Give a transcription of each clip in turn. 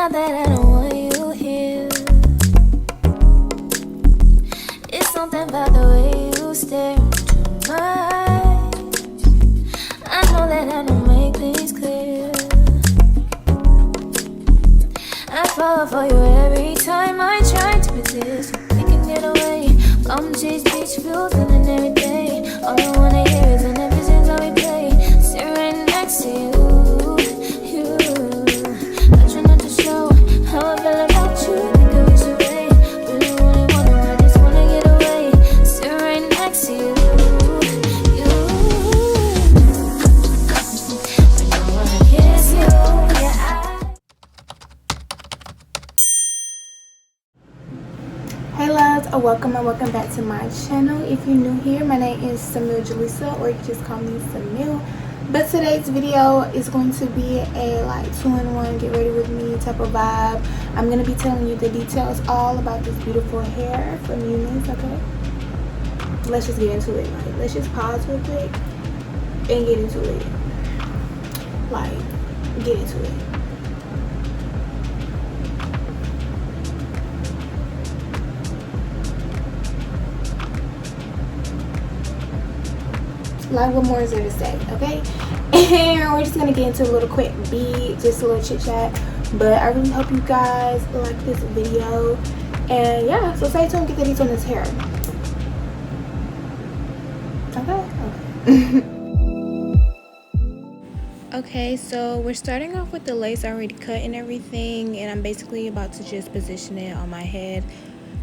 not that I don't want you here. It's something about the way you stare into my eyes. I know that I don't make things clear. I fall for you every time I try to resist. We can get away, come chase beach views and every day. All I wanna hear is an episode how we play. Sit right next to you. I try not to show how I feel about you. Think I wish away. Really wanna, I just wanna get away. Sit right next to you. I don't wanna kiss you. Hey loves, welcome back to my channel. If you're new here, my name is Junise, or you can just call me Samil. But today's video is going to be a like 2-in-1 get ready with me type of vibe. I'm going to be telling you the details all about this beautiful hair from Unice, okay? Let's just get into it. Like, let's just pause real quick and get into it. Like, get into it. Like, what more is there to say, okay? And we're just gonna get into a little quick beat, just a little chit chat. But I really hope you guys like this video. And yeah, so stay tuned, get the details on this hair. Okay. Okay, so we're starting off with the lace already cut and everything, and I'm basically about to just position it on my head.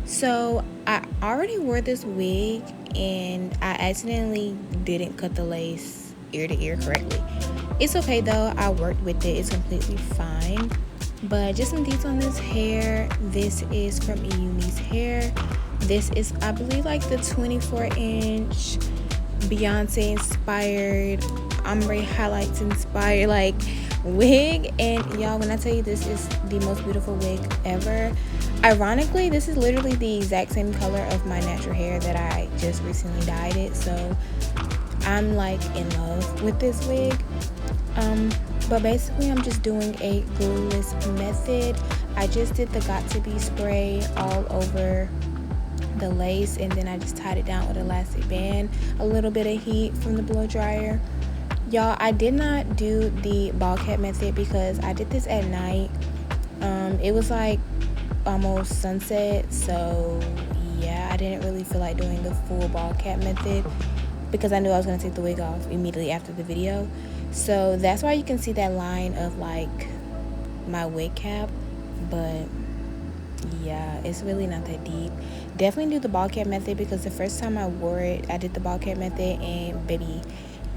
So I already wore this wig and I accidentally didn't cut the lace ear to ear correctly. It's okay though, I worked with it, it's completely fine. But just some details on this hair. This is from Unice hair. This is, I believe, like the 24-inch Beyonce inspired, ombre highlights inspired like wig. And y'all, when I tell you this is the most beautiful wig ever, ironically this is literally the exact same color of my natural hair that I just recently dyed it, so I'm like in love with this wig. But basically I'm just doing a glueless method. I just did the got to be spray all over the lace, and then I just tied it down with an elastic band, a little bit of heat from the blow dryer. Y'all, I did not do the ball cap method because I did this at night. It was like almost sunset, so yeah, I didn't really feel like doing the full ball cap method because I knew I was going to take the wig off immediately after the video. So that's why you can see that line of like my wig cap, but yeah, it's really not that deep. Definitely do the ball cap method because the first time I wore it, I did the ball cap method, and baby,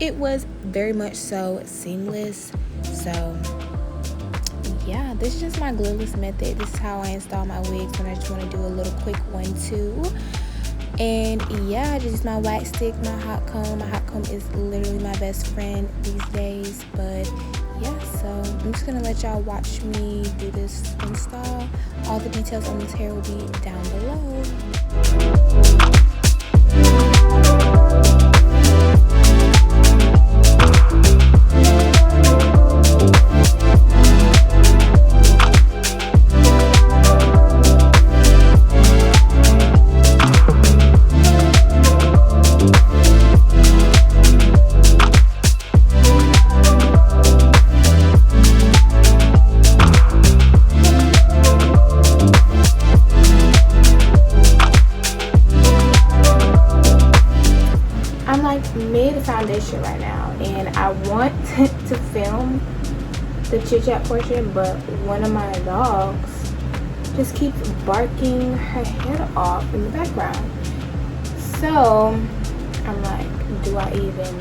it was very much so seamless. So yeah, this is just my glueless method. This is how I install my wigs when I just want to do a little quick 1-2. And yeah, I just use my wax stick, my hot comb. My hot comb is literally my best friend these days. But yeah, so I'm just gonna let y'all watch me do this install. All the details on this hair will be down below. Foundation right now, and I want to film the chit-chat portion, but one of my dogs just keeps barking her head off in the background. So I'm like, do I even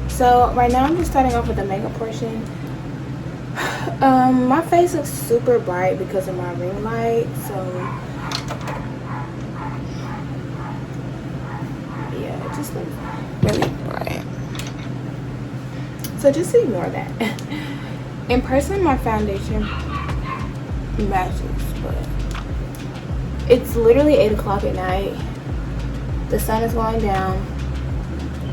So right now I'm just starting off with the makeup portion. My face looks super bright because of my ring light, so just looks really bright. So just ignore that. In person, my foundation matches, but it's literally 8 o'clock at night. The sun is going down,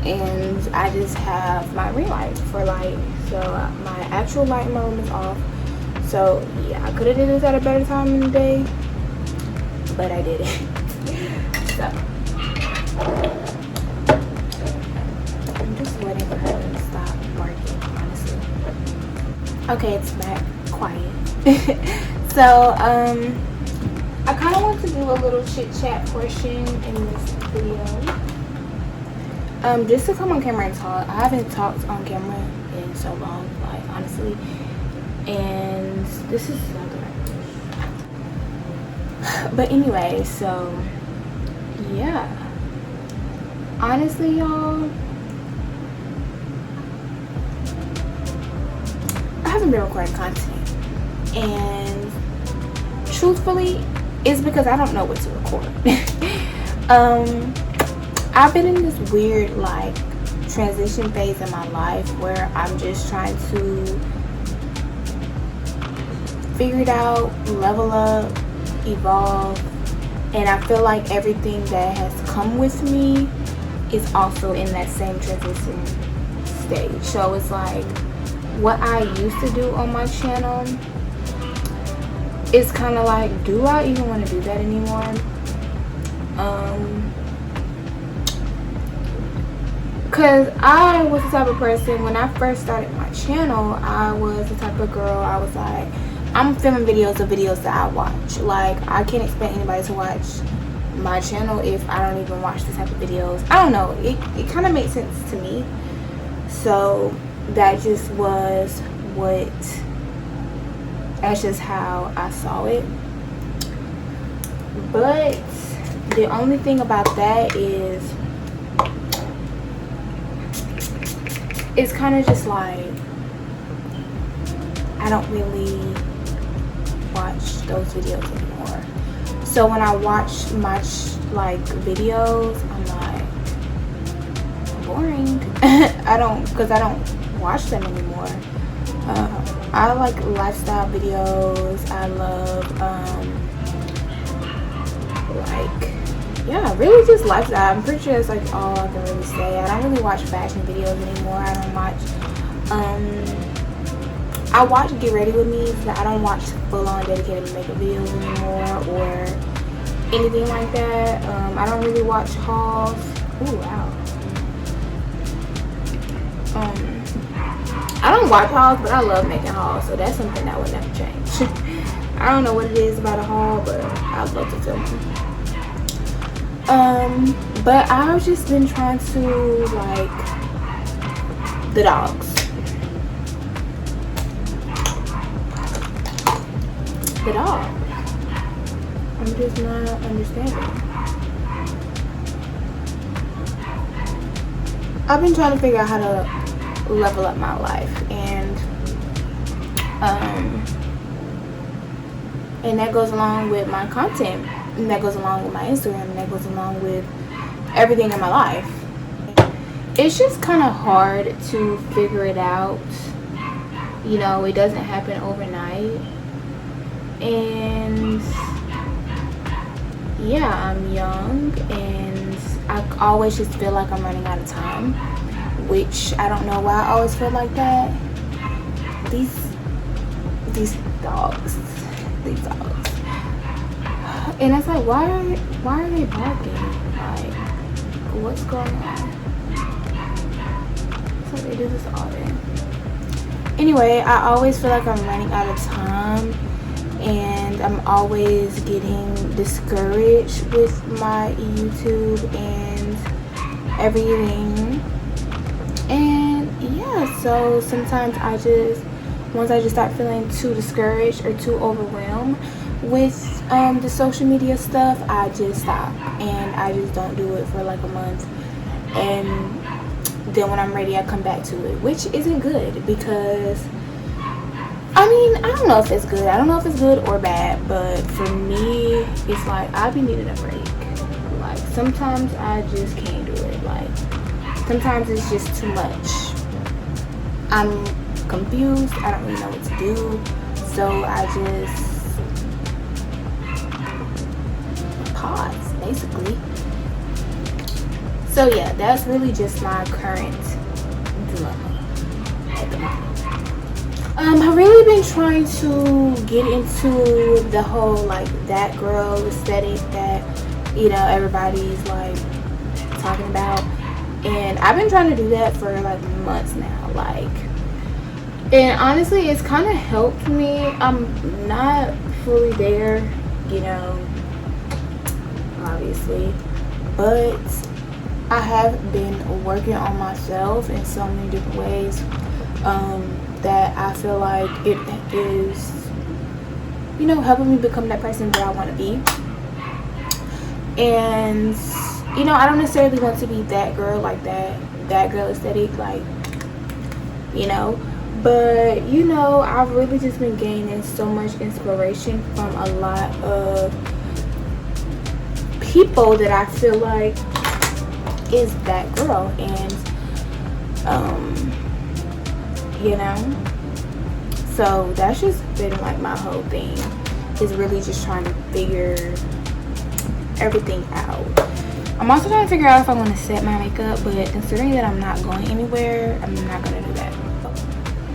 and I just have my ring light for light. So my actual light in my room is off. So yeah, I could have did this at a better time in the day, but I didn't. So I'm just waiting for her to stop barking, honestly. Okay, it's back quiet. So I kind of want to do a little chit chat portion in this video. Just to come on camera and talk. I haven't talked on camera in so long, like, honestly. And this is so good. But anyway, so yeah. Honestly, y'all, I haven't been recording content. And truthfully, it's because I don't know what to record. I've been in this weird, like, transition phase in my life where I'm just trying to figure it out, level up, evolve, and I feel like everything that has come with me is also in that same transition stage. So it's like what I used to do on my channel, it's kind of like, do I even want to do that anymore? Because I was the type of person, when I first started my channel, I was the type of girl, I was like, I'm filming videos of videos that I watch. Like, I can't expect anybody to watch my channel if I don't even watch this type of videos. I don't know, it kind of makes sense to me. So that just was that's just how I saw it. But the only thing about that is, it's kind of just like, I don't really watch those videos anymore. So when I watch my videos, I'm like, boring. Because I don't watch them anymore. I like lifestyle videos. I love yeah, really just lifestyle. I'm pretty sure that's like all I can really say. I don't really watch fashion videos anymore. I don't watch I watch Get Ready With Me, but I don't watch full-on dedicated makeup videos anymore or anything like that. I don't really watch hauls. Ooh, wow. I don't watch hauls, but I love making hauls, so that's something that would never change. I don't know what it is about a haul, but I love to film them. But I've just been trying to, like, the dogs. The dog. I'm just not understanding. I've been trying to figure out how to level up my life, and that goes along with my content, and that goes along with my Instagram, and that goes along with everything in my life. It's just kind of hard to figure it out. You know, it doesn't happen overnight. And yeah, I'm young, and I always just feel like I'm running out of time, which I don't know why I always feel like that. These dogs, and it's like, why are they barking? Like, what's going on? So they do this all day. Anyway, I always feel like I'm running out of time, and I'm always getting discouraged with my YouTube and everything. And yeah, so sometimes once I just start feeling too discouraged or too overwhelmed with the social media stuff, I just stop, and I just don't do it for like a month, and then when I'm ready, I come back to it, which isn't good, because I mean, I don't know if it's good. I don't know if it's good or bad, but for me, it's like I be needing a break. Like, sometimes I just can't do it. Like, sometimes it's just too much. I'm confused. I don't really know what to do. So I just pause, basically. So yeah, that's really just my current dilemma. I've really been trying to get into the whole like that girl aesthetic that, you know, everybody's like talking about, and I've been trying to do that for like months now, like, and honestly it's kind of helped me. I'm not fully there, you know, obviously, but I have been working on myself in so many different ways that I feel like it is, you know, helping me become that person that I want to be. And you know, I don't necessarily want to be that girl, like that girl aesthetic, like, you know, but you know, I've really just been gaining so much inspiration from a lot of people that I feel like is that girl. And you know, so that's just been like my whole thing, is really just trying to figure everything out. I'm also trying to figure out if I want to set my makeup, but considering that I'm not going anywhere, I'm not going to do that.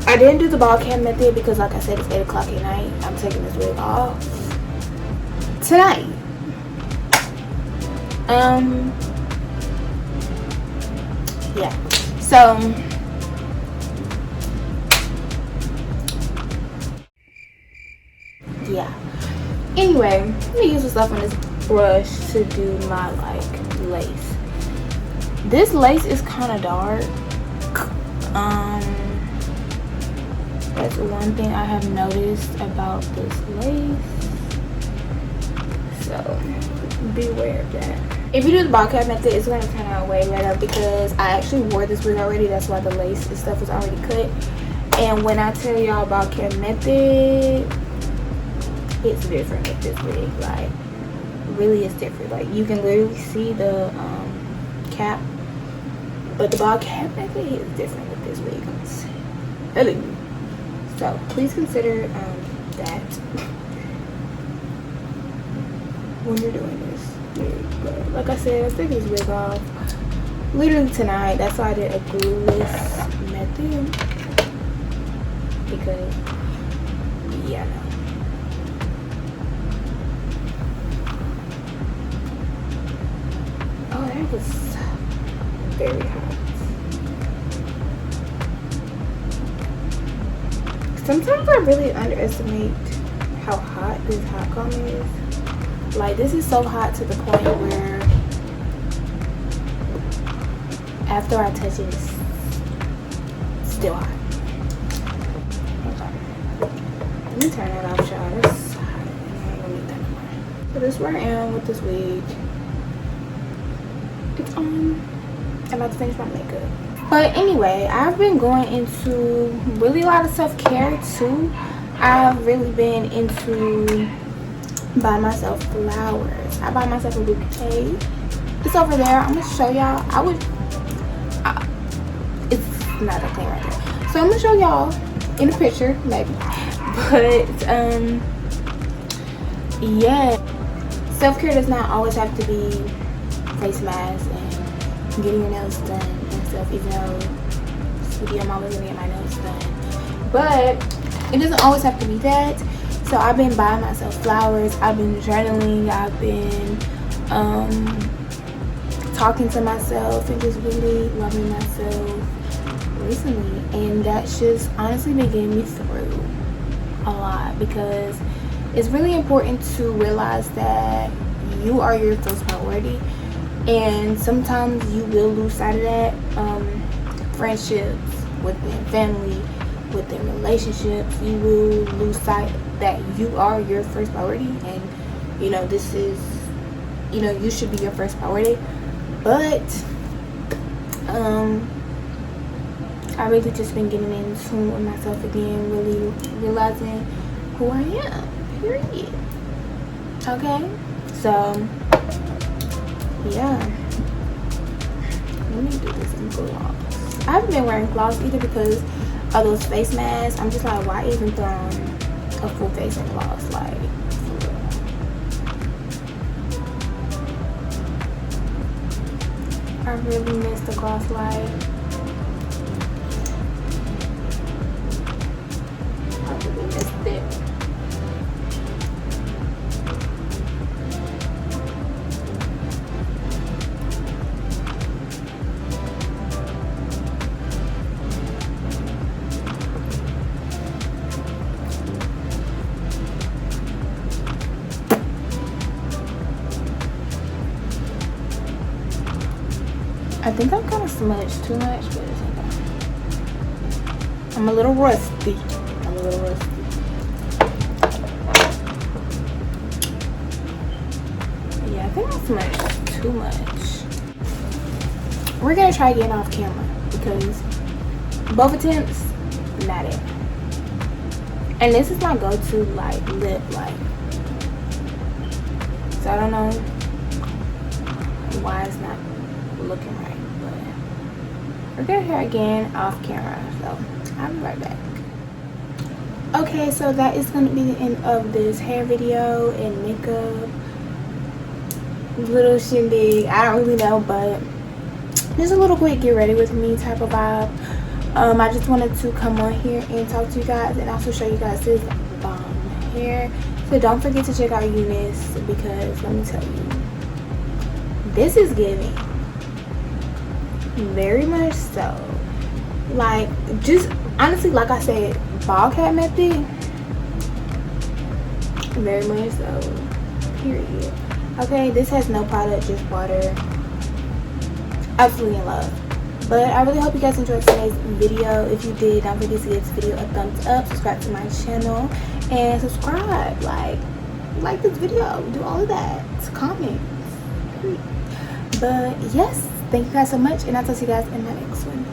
I didn't do the ball cap method because, like I said, it's 8 o'clock at night. I'm taking this wig off tonight. Yeah, so yeah, anyway, let me use the stuff on this brush to do my like lace. This lace is kind of dark. That's one thing I have noticed about this lace, so beware of that. If you do the ball cap method, it's going to turn out way better because I actually wore this wig already. That's why the lace and stuff was already cut. And when I tell y'all about cap method, it's different with this wig. Like, really is different. Like, you can literally see the cap, but the ball cap method is different with this wig. I'm telling you. So please consider that when you're doing this wig. But like I said, let's take this wig off literally tonight. That's why I did a glueless method, because yeah, no. Oh, that was very hot. Sometimes I really underestimate how hot this hot comb is. Like, this is so hot to the point where after I touch it, it's still hot. Okay. Let me turn that off, y'all. That's hot. I don't need that anymore. So this is where I am with this wig. It's on. I'm about to finish my makeup. But anyway, I've been going into really a lot of self-care too. I've really been into buying myself flowers. I bought myself a bouquet. It's over there. I'm gonna show y'all. It's not a thing right there. So I'm gonna show y'all in a picture, maybe. But yeah, self-care does not always have to be face masks and getting your nails done and stuff, even though this video I'm always gonna get my nails done, but it doesn't always have to be that. So I've been buying myself flowers, I've been journaling, I've been talking to myself and just really loving myself recently, and that's just honestly been getting me through a lot, because it's really important to realize that you are your first priority. And sometimes you will lose sight of that. Friendships, within family, within relationships, you will lose sight that you are your first priority. And, you know, this is, you know, you should be your first priority. But, I really just been getting in tune with myself again, really realizing who I am, period. Okay? So, yeah, let me do this in gloss. I haven't been wearing gloss either because of those face masks. I'm just like, why even throw on a full face in gloss? Like, for real. I really miss the gloss light. I think I'm kind of smudged too much, but it's okay. I'm a little rusty. Yeah, I think I smudged too much. We're gonna try again off camera because both attempts, not it. And this is my go-to like lip like. So I don't know why it's not looking right, but we're gonna try again off camera. So I'll be right back. Okay, so that is gonna be the end of this hair video and makeup little shindig. I don't really know, but just a little quick get ready with me type of vibe. I just wanted to come on here and talk to you guys and also show you guys this bomb hair. So don't forget to check out Unice because let me tell you, this is giving very much so. Like, just honestly, like I said, ball cap method, very much so, period. Okay, this has no product, just water. Absolutely in love. But I really hope you guys enjoyed today's video. If you did, don't forget to give this video a thumbs up, subscribe to my channel, and subscribe. Like this video, do all of that, comment. But yes, thank you guys so much, and I'll talk to you guys in my next one.